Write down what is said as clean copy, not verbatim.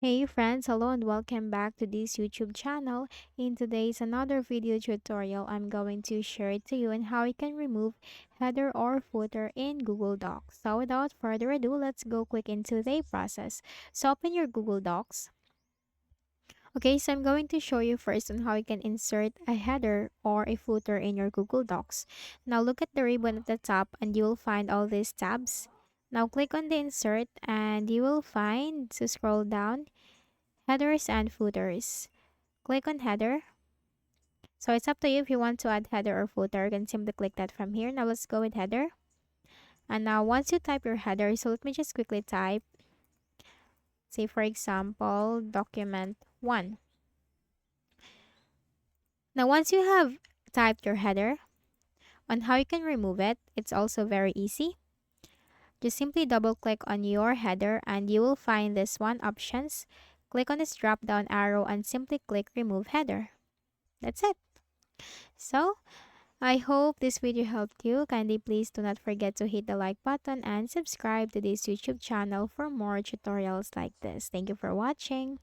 Hey friends, hello and welcome back to this YouTube channel. In today's another video tutorial, I'm going to share it to you on how you can remove header or footer in Google Docs. So without further ado, let's go quick into the process. So open your Google Docs. Okay, so I'm going to show you first on how you can insert a header or a footer in your Google Docs. Now look at the ribbon at the top and you will find all these tabs. Now click on the insert and you will find to scroll down headers and footers. Click on header. So it's up to you if you want to add header or footer. You can simply click that from here. Now let's go with header. And now once you type your header, so let me just quickly type, say for example, document 1. Now once you have typed your header, on how you can remove it, it's also very easy. Just simply double click on your header and you will find this one options. Click on this drop down arrow and simply click remove header. That's it. So I hope this video helped you. Kindly please do not forget to hit the like button and subscribe to this YouTube channel for more tutorials like this. Thank you for watching.